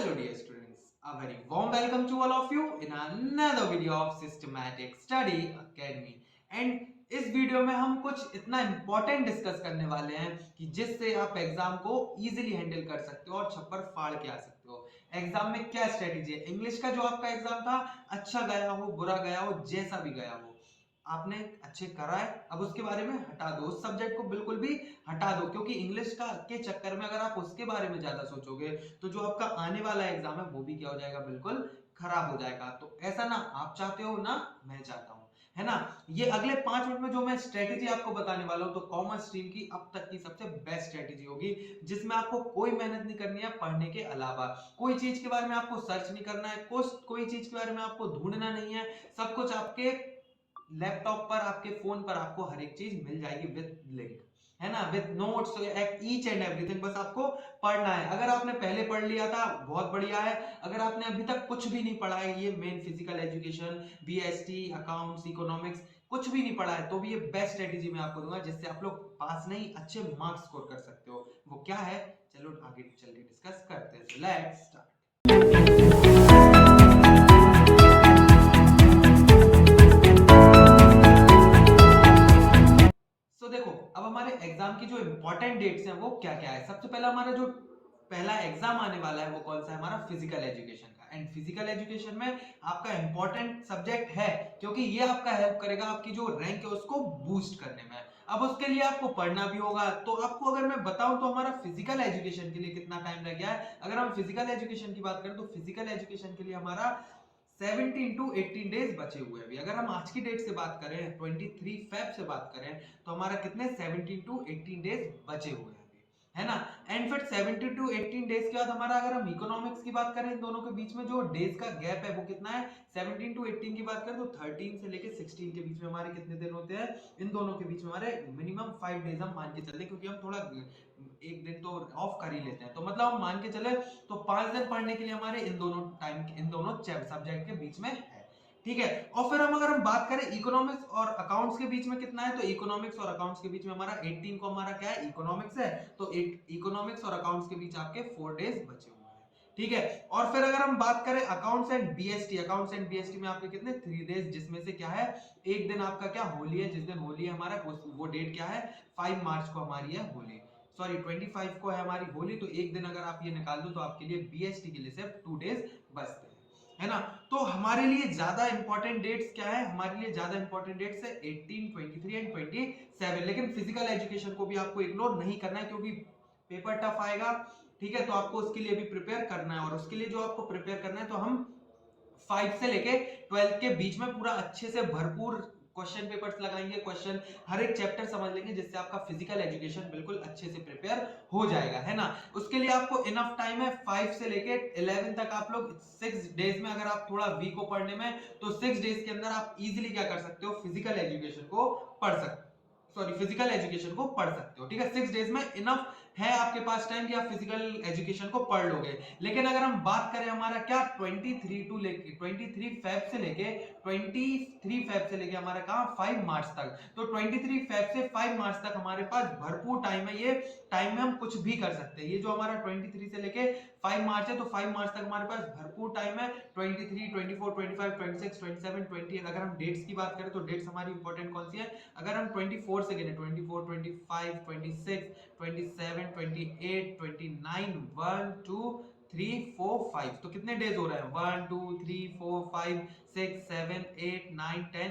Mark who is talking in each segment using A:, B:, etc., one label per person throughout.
A: Hello dear students, a very warm welcome to all of you in another video of Systematic Study Academy. And इस video में हम कुछ इतना important discuss करने वाले हैं कि जिससे आप एग्जाम को इजीली हैंडल कर सकते हो और छप्पर फाड़ के आ सकते हो। एग्जाम में क्या स्ट्रेटेजी है, इंग्लिश का जो आपका एग्जाम था अच्छा गया हो बुरा गया हो जैसा भी गया हो, आपने अच्छे करा है, अब उसके बारे में हटा दो, उस सब्जेक्ट को बिल्कुल भी हटा दो, क्योंकि इंग्लिश का के चक्कर में अगर आप उसके बारे में ज्यादा सोचोगे तो जो आपका आने वाला एग्जाम है वो भी क्या हो जाएगा, बिल्कुल खराब हो जाएगा। तो ऐसा ना आप चाहते हो ना मैं चाहता हूं, है ना। ये अगले 5 मिनट में जो मैं स्ट्रेटेजी आपको बताने वाला हूं, तो कॉमर्स स्ट्रीम की अब तक की सबसे बेस्ट स्ट्रेटेजी होगी, जिसमें आपको कोई मेहनत नहीं करनी है पढ़ने के अलावा, कोई चीज के बारे में आपको सर्च नहीं करना है, कोई चीज के बारे में आपको ढूंढना नहीं है, सब कुछ आपके लैपटॉप पर, आपके फोन पर आपको हर एक चीज मिल जाएगी विद लिंक, है ना, with notes, each and everything. बस आपको पढ़ना है। अगर आपने पहले पढ़ लिया था बहुत बढ़िया है, अगर आपने अभी तक कुछ भी नहीं पढ़ा है, ये main physical education, BST, accounts, economics कुछ भी नहीं पढ़ा है, तो भी ये बेस्ट स्ट्रेटेजी मैं आपको दूंगा जिससे आप लोग पास नहीं अच्छे मार्क्स स्कोर कर सकते हो। वो क्या है, चलो आगे चल के डिस्कस करते हैं। Let's start. देखो अब हमारे एग्जाम की जो इंपॉर्टेंट डेट्स हैं वो क्या क्या है। सबसे पहला हमारा जो पहला एग्जाम आने वाला है वो कौन सा है, हमारा फिजिकल एजुकेशन का। एंड फिजिकल एजुकेशन में आपका इंपॉर्टेंट सब्जेक्ट है, क्योंकि ये आपका हेल्प करेगा आपकी जो रैंक है उसको बूस्ट करने में। अब उसके लिए आपको पढ़ना भी होगा, तो आपको अगर मैं बताऊं तो हमारा फिजिकल एजुकेशन के लिए कितना टाइम रह गया है। अगर हम फिजिकल एजुकेशन की बात करें तो फिजिकल एजुकेशन के लिए हमारा 17 to 18 डेज बचे हुए हैं। अभी अगर हम आज की डेट से बात करें, 23 फेब से बात करें, तो हमारा कितने 17 to 18 डेज बचे हुए हैं अभी, है ना। एंड फिर 17 to 18 डेज के बाद हमारा, अगर हम इकोनॉमिक्स की बात करें, इन दोनों के बीच में जो डेज का गैप है वो कितना है, 17 to 18 की बात करें तो 13 से लेके 16 के बीच में हमारे कितने दिन होते हैं, इन दोनों के बीच में हमारे मिनिमम 5 डेज हम मान के चलते हैं, क्योंकि हम थोड़ा एक दिन तो ऑफ कर ही लेते हैं, तो मतलब हम मान के चले तो 5 दिन पढ़ने के लिए हमारे इन दोनों सब्जेक्ट के बीच में है, ठीक है। और फिर अगर हम बात करें इकोनॉमिक्स और अकाउंट्स के बीच में कितना है, तो इकोनॉमिक्स और अकाउंट्स के बीच में हमारा 18 को हमारा क्या है, इकोनॉमिक्स है, तो इकोनॉमिक्स और अकाउंट्स के बीच आपके 4 डेज बचे हुए हैं, ठीक है। और फिर अगर हम बात करें अकाउंट्स एंड बीएसटी में आपके कितने 3 डेज, जिसमें से क्या है, एक दिन आपका क्या होली है, जिस दिन होली है हमारा वो डेट क्या है, 5 मार्च को हमारी है होली, सॉरी 25 को है हमारी होली, तो एक दिन अगर आप ये निकाल दो तो आपके लिए बीएसटी के लिए सिर्फ 2 डेज बचते हैं, है ना। तो हमारे लिए ज्यादा इंपॉर्टेंट डेट्स क्या है, हमारे लिए ज्यादा इंपॉर्टेंट डेट्स है 18, 23 एंड 27। लेकिन फिजिकल एजुकेशन को भी आपको इग्नोर नहीं करना है, क्योंकि पेपर टफ आएगा, ठीक है, तो आपको उसके लिए भी प्रिपेयर करना है। और उसके लिए जो आपको प्रिपेयर करना है, तो हम 5 से लेके 12 के बीच में पूरा अच्छे से भरपूर क्वेश्चन पेपर्स लगाएंगे, क्वेश्चन हर एक चैप्टर समझ लेंगे, जिससे आपका फिजिकल एजुकेशन बिल्कुल अच्छे से प्रिपेयर हो जाएगा, है ना। उसके लिए आपको इनफ टाइम है, 5 से लेके 11 तक आप लोग 6 डेज में, अगर आप थोड़ा वीक हो पढ़ने में तो 6 डेज के अंदर आप इजीली क्या कर सकते हो, फिजिकल एजुकेशन को पढ़ सकते फिजिकल एजुकेशन को पढ़ सकते हो, ठीक है। 6 डेज में इनफ है आपके पास टाइम कि आप फिजिकल एजुकेशन को पढ़ लोगे। लेकिन अगर हम बात करें हमारा क्या 23 फेब से लेके हमारा कहां 5 मार्च तक, तो 23 फेब से 5 मार्च तक हमारे पास भरपूर टाइम है। ये टाइम में हम कुछ भी कर सकते हैं। ये जो हमारा 23 से लेके 5 मार्च है, तो 5 मार्च तक हमारे पास भरपूर टाइम है। 23, 24, 25, 26, 27, 28, अगर हम डेट्स की बात करें तो डेट्स हमारी इंपॉर्टेंट कौन सी है, अगर हम 24 से गिने 24, 25, 26, 27, 28, 29, 1, 2, 3, 4, 5, तो कितने डेज हो रहे हैं, 1, 2, 3, 4, 5, 6, 7, 8, 9, 10,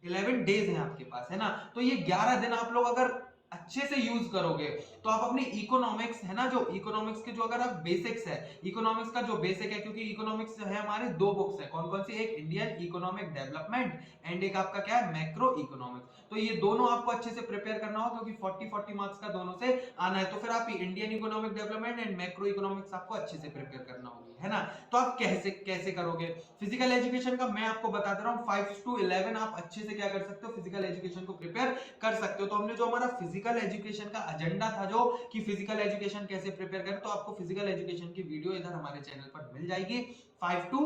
A: 11 डेज हैं आपके पास, है ना। तो ये 11 दिन आप लोग अगर अच्छे से यूज करोगे, तो आप अपनी इकोनॉमिक्स, है ना, जो इकोनॉमिक्स के जो अगर आप बेसिक्स है, इकोनॉमिक्स का जो बेसिक है, क्योंकि इकोनॉमिक्स है हमारे 2 बुक्स है, कौन कौन सी, एक इंडियन इकोनॉमिक डेवलपमेंट एंड एक आपका क्या है, मैक्रो इकोनॉमिक्स। तो ये दोनों आपको अच्छे से प्रिपेयर करना होगा, क्योंकि 40 मार्क्स का दोनों से आना है। तो फिर आप Indian economic development and macro economics आपको अच्छे से प्रिपेयर करना होगी, है ना। तो आप कैसे कैसे करोगे फिजिकल एजुकेशन का, मैं आपको बता दे रहा हूँ। 5 to 11 आप अच्छे से क्या कर सकते हो, फिजिकल एजुकेशन को प्रिपेयर कर सकते हो। तो हमने जो हमारा फिजिकल एजुकेशन का एजेंडा था, जो कि फिजिकल एजुकेशन कैसे प्रिपेयर करें, तो आपको फिजिकल एजुकेशन की वीडियो इधर हमारे चैनल पर मिल जाएगी 5 to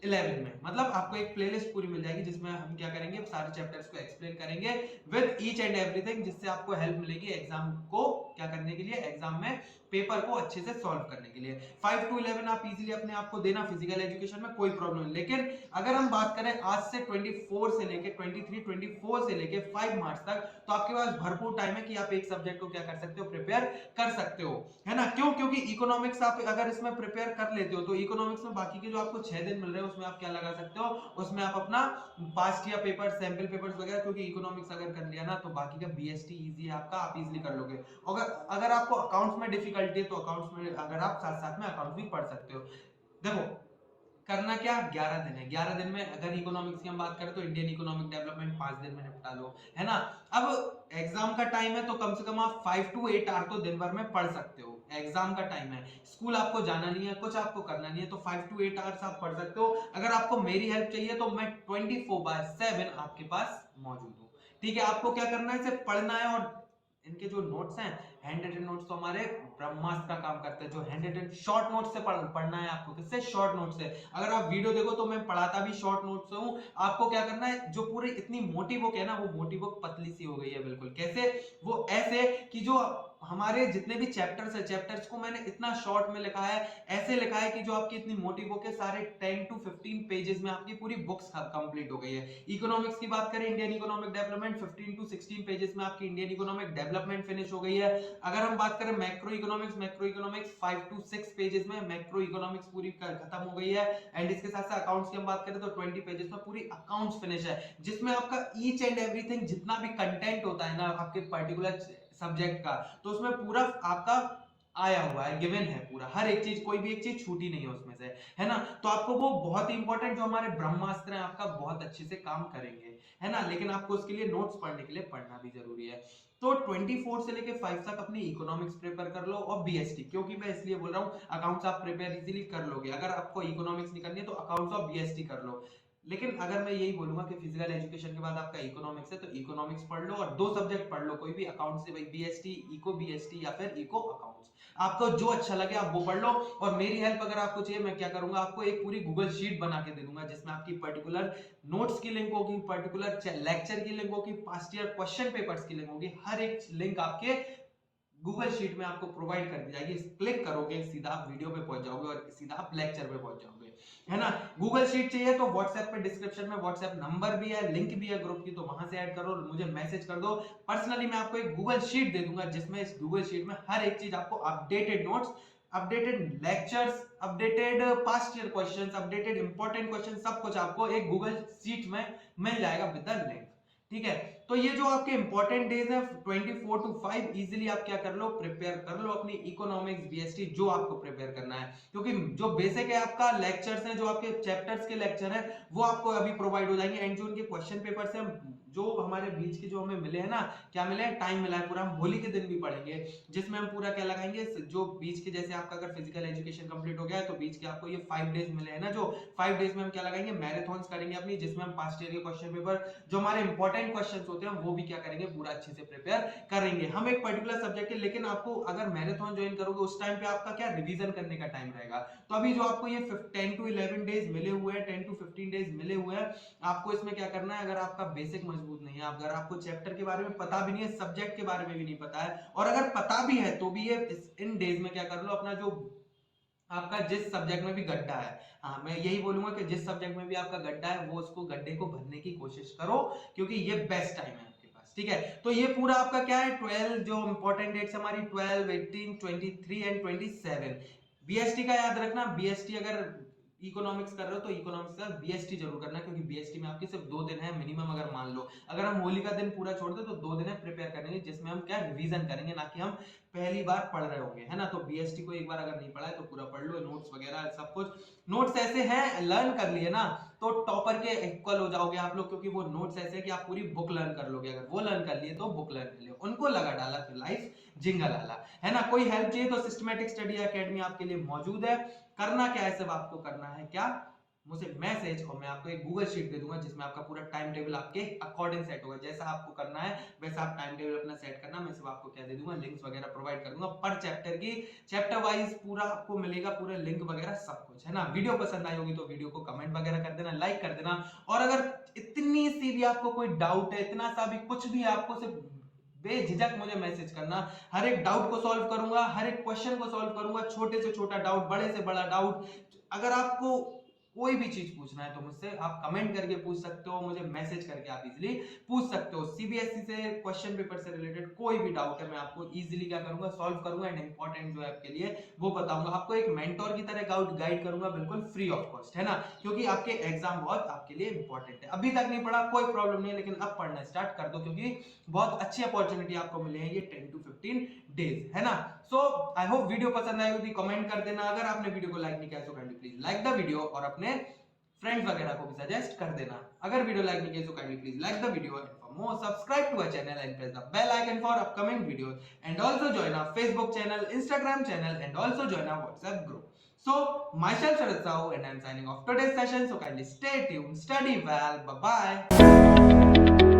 A: 11 में, मतलब आपको एक प्लेलिस्ट पूरी मिल जाएगी, जिसमें हम क्या करेंगे, सारे चैप्टर्स को एक्सप्लेन करेंगे विद ईच एंड एवरीथिंग, जिससे आपको हेल्प मिलेगी एग्जाम को क्या करने के लिए, एग्जाम में पेपर को अच्छे से सॉल्व करने के लिए। 5 to 11 आप इजीली अपने आप को देना फिजिकल एजुकेशन में, कोई प्रॉब्लम नहीं। लेकिन अगर हम बात करें आज से 24 से लेके 23 24 से लेके 5 मार्च तक, तो आपके पास भरपूर टाइम है कि आप एक सब्जेक्ट को क्या कर सकते हो, प्रिपेयर कर सकते हो, है ना। क्यों? क्योंकि इकोनॉमिक्स आप अगर इसमें प्रिपेयर कर लेते हो तो इकोनॉमिक्स में बाकी के जो आपको 6 दिन मिल रहे हैं उसमें आप क्या लगा सकते हो, उसमें आप अपना past year paper, sample papers वगैरह, क्योंकि इकोनॉमिक्स अगर कर लिया ना तो बाकी का बीएसटी इजी है आपका, आप इजीली कर लोगे। अगर आपको अकाउंट्स में डिफिकल्टी है तो अकाउंट्स में अगर आप साथ साथ में अकाउंट्स भी पढ़ सकते हो। देखो करना क्या, 11 दिन है, 11 दिन में अगर इकोनॉमिक्स की हम बात करें तो इंडियन इकोनॉमिक डेवलपमेंट 5 दिन में निपटा लो, है ना। अब एग्जाम का टाइम है तो कम से कम आप 5 to 8 आवर तो दिन भर में पढ़ सकते हो। एग्जाम का टाइम है, स्कूल आपको जाना नहीं है, कुछ आपको करना नहीं है, तो 5 to 8 आवर्स आप पढ़ सकते हो। अगर आपको मेरी हेल्प चाहिए तो मैं 24/7 आपके पास मौजूद हूँ। ठीक है, आपको क्या करना है, सिर्फ पढ़ना है। और इनके जो नोट्स हैं, हैंड रिटन नोट्स तो हमारे ब्रह्मास्त्र का काम करते हैं। जो हैंड रिटन शॉर्ट नोट से पढ़ना है आपको, किससे, शॉर्ट नोट से। अगर आप वीडियो देखो तो मैं पढ़ाता भी शॉर्ट नोट से हूँ। आपको क्या करना है, जो पूरी इतनी मोटी बुक है ना, वो मोटी बुक पतली सी हो गई है बिल्कुल। कैसे? वो ऐसे कि जो हमारे जितने भी चैप्टर्स है, चैप्टर्स को मैंने इतना शॉर्ट में लिखा है, ऐसे लिखा है कि जो आपकी इतनी मोटी बुक है, सारे 10 to 15 पेजेस में आपकी पूरी बुक्स कंप्लीट हो गई है। इकोनॉमिक्स की बात करें, Indian economic development 15 to 16 pages में आपकी इंडियन इकोनॉमिक डेवलपमेंट फिनिश हो गई है। अगर हम बात करें मैक्रो इकोनॉमिक्स 5 to 6 पेजेस में मैक्रो इकोनॉमिक्स पूरी खत्म हो गई है। एंड इसके साथ साथ अकाउंट्स की हम बात करें तो 20 पेजेस में पूरी अकाउंट्स फिनिश है, जिसमें आपका ईच एंड एवरीथिंग जितना भी कंटेंट होता है ना आपके पर्टिकुलर सब्जेक्ट का, तो उसमें पूरा आपका आया हुआ है, गिवन है पूरा, हर एक चीज, कोई भी एक चीज छूटी नहीं है उसमें से, है ना। तो आपको वो बहुत ही इंपॉर्टेंट जो हमारे ब्रह्मास्त्र हैं आपका बहुत अच्छे से काम करेंगे, है ना। लेकिन आपको उसके लिए नोट्स पढ़ने के लिए पढ़ना भी जरूरी है। तो 24 से लेके 5 तक अपनी इकोनॉमिक्स प्रिपेयर कर लो और बीएसटी, क्योंकि मैं इसलिए बोल रहा हूँ अकाउंट्स आप प्रिपेयर इजीली कर लोगे। अगर आपको इकोनॉमिक्स नहीं करनी है तो अकाउंट्स और बीएसटी कर लो। लेकिन अगर मैं यही बोलूंगा कि फिजिकल एजुकेशन के बाद आपका इकोनॉमिक्स है तो इकोनॉमिक्स पढ़ लो और 2 सब्जेक्ट पढ़ लो, कोई भी अकाउंट से, भाई बीएसटी, इको बीएसटी या फिर इको अकाउंट्स, आपको जो अच्छा लगे आप वो पढ़ लो। और मेरी हेल्प अगर आपको चाहिए, मैं क्या करूंगा, आपको एक पूरी गूगल शीट बना के दे दूंगा जिसमें आपकी पर्टिकुलर नोट्स की लिंक होगी, पर्टिकुलर लेक्चर की लिंक होगी, पास्ट ईयर क्वेश्चन पेपर्स की लिंक होगी, हर एक लिंक आपके गूगल शीट में आपको प्रोवाइड कर दी जाएगी। क्लिक करोगे सीधा आप वीडियो पे पहुंच जाओगे और सीधा आप लेक्चर पे पहुंच जाओगे, है ना। गूगल शीट चाहिए तो व्हाट्सएप पे डिस्क्रिप्शन में व्हाट्सएप नंबर भी है, लिंक भी है ग्रुप की, तो वहां से ऐड करो, मुझे मैसेज कर दो। पर्सनली मैं आपको एक गूगल शीट दे दूंगा जिसमें इस गूगल शीट में हर एक चीज आपको, updated notes, updated lectures, updated past year questions, updated important question, सब कुछ आपको एक गूगल शीट में मिल जाएगा विद द लिंक। ठीक है, तो ये जो आपके इंपॉर्टेंट डेज है 24 to 5 इजीली आप क्या कर लो, प्रिपेयर कर लो अपनी इकोनॉमिक्स बीएसटी जो आपको प्रिपेयर करना है। क्योंकि जो बेसिक है आपका लेक्चर्स है, जो आपके चैप्टर्स के लेक्चर है वो आपको अभी प्रोवाइड हो जाएंगे। एंड जो उनके क्वेश्चन पेपर्स है जो हमारे बीच के जो हमें मिले हैं ना, क्या मिले हैं, टाइम मिला है पूरा, हम होली के दिन भी पढ़ेंगे जिसमें हम पूरा क्या लगाएंगे, जो बीच के, जैसे आपका अगर फिजिकल एजुकेशन कंप्लीट हो गया है तो बीच के आपको ये 5 डेज मिले हैं ना, जो 5 डेज में हम क्या लगाएंगे, मैराथन्स करेंगे अपनी, जिसमें हम पास्ट ईयर के क्वेश्चन पेपर जो हमारे इंपॉर्टेंट क्वेश्चंस होते हैं वो भी क्या करेंगे, पूरा अच्छे से प्रिपेयर करेंगे। हम एक पर्टिकुलर सब्जेक्ट के, लेकिन आपको अगर मैराथन ज्वाइन करोगे उस टाइम पे आपका क्या रिवीजन करने का टाइम रहेगा। तो अभी जो आपको ये 10 to 11 डेज मिले हुए हैं, 10 to 15 डेज मिले हुए हैं, आपको इसमें क्या करना है, अगर आपका बेसिक मजबूत नहीं है, अगर आपको चैप्टर के बारे में पता भी नहीं है, सब्जेक्ट के बारे में भी नहीं पता है, और अगर पता भी है तो भी ये इन डेज में क्या कर लो, अपना जो आपका जिस सब्जेक्ट में भी गड्ढा है, हाँ मैं यही बोलूंगा कि जिस सब्जेक्ट में भी आपका गड्ढा है वो उसको गड्ढे को भरने की कोशिश करो, क्योंकि ये बेस्ट टाइम है आपके पास। ठीक है, तो ये पूरा आपका क्या है, 12 जो इंपॉर्टेंट डेट्स हमारी 12, 18, 23 एंड 27। बीएसटी का याद रखना, बीएसटी अगर इकोनॉमिक्स कर रहे हो तो इकोनॉमिक्स का बीएसटी जरूर करना, क्योंकि बीएसटी में आपके सिर्फ 2 दिन है मिनिमम। अगर मान लो अगर हम होली का दिन पूरा छोड़ दे तो 2 दिन है प्रिपेयर करेंगे, जिसमें हम क्या रिवीजन करेंगे, ना कि हम पहली बार पढ़ रहे होंगे, है ना। तो बीएसटी को एक बार अगर नहीं पढ़ा है तो पूरा पढ़ लो, नोट्स वगैरह सब कुछ, नोट्स ऐसे हैं लर्न कर लिए ना तो टॉपर के इक्वल हो जाओगे आप लोग, क्योंकि वो नोट्स ऐसे है कि आप पूरी बुक लर्न कर लोगे। अगर वो लर्न कर लिए तो बुक लर्न कर लिए, उनको लगा डाला तो लाइफ जिंगल आला, है ना। कोई हेल्प चाहिए तो सिस्टमैटिक स्टडी एकेडमी आपके लिए मौजूद है। करना क्या है, सब आपको करना है क्या, मुझे मैसेज, और मैं आपको एक गूगल शीट दे दूंगा जिसमें आपका पूरा टाइम टेबल आपके अकॉर्डिंग सेट होगा, जैसा आपको करना है वैसा आप टाइम टेबल अपना सेट करना। मैं सब आपको क्या दे दूंगा, लिंक्स वगैरह प्रोवाइड कर दूंगा पर चैप्टर की, चैप्टर वाइज पूरा आपको मिलेगा, पूरा लिंक वगैरह सब कुछ, है ना। वीडियो पसंद आई होगी तो वीडियो को कमेंट वगैरह कर देना, लाइक कर देना। और अगर इतनी सी भी आपको कोई डाउट है, इतना सा भी कुछ भी आपको सिर्फ बेझिझक मुझे मैसेज करना, हर एक डाउट को सॉल्व करूंगा, हर एक क्वेश्चन को सॉल्व करूंगा, छोटे से छोटा डाउट, बड़े से बड़ा डाउट। अगर आपको कोई भी चीज पूछना है तो मुझसे आप कमेंट करके पूछ सकते हो, मुझे मैसेज करके आप इजीली पूछ सकते हो। सीबीएसई से क्वेश्चन पेपर से रिलेटेड कोई भी डाउट है मैं आपको इजीली क्या करूंगा, सॉल्व करूंगा एंड इंपॉर्टेंट जो है आपके लिए वो बताऊंगा, आपको एक मेंटोर की तरह गाइड करूंगा, बिल्कुल फ्री ऑफ कॉस्ट, है ना, क्योंकि आपके एग्जाम बहुत आपके लिए इंपॉर्टेंट है। अभी तक नहीं पढ़ा कोई प्रॉब्लम नहीं है, लेकिन अब पढ़ना स्टार्ट कर दो, क्योंकि बहुत अच्छी अपॉर्चुनिटी आपको मिले हैं ये 10 to 15 डेज, है ना। सो आई होप वीडियो पसंद आई होगी, कमेंट कर देना। अगर आपने वीडियो को लाइक नहीं किया तो kindly please like the video और अपने फ्रेंड्स वगैरह को भी सजेस्ट कर देना। अगर वीडियो लाइक नहीं किया तो kindly please like the video and for more subscribe to our channel and press the bell icon for upcoming videos and also join our Facebook channel, Instagram channel and also join our WhatsApp group. So, myself Sharad Sahu and I'm signing off today's session. So kindly stay tuned, study well, bye bye.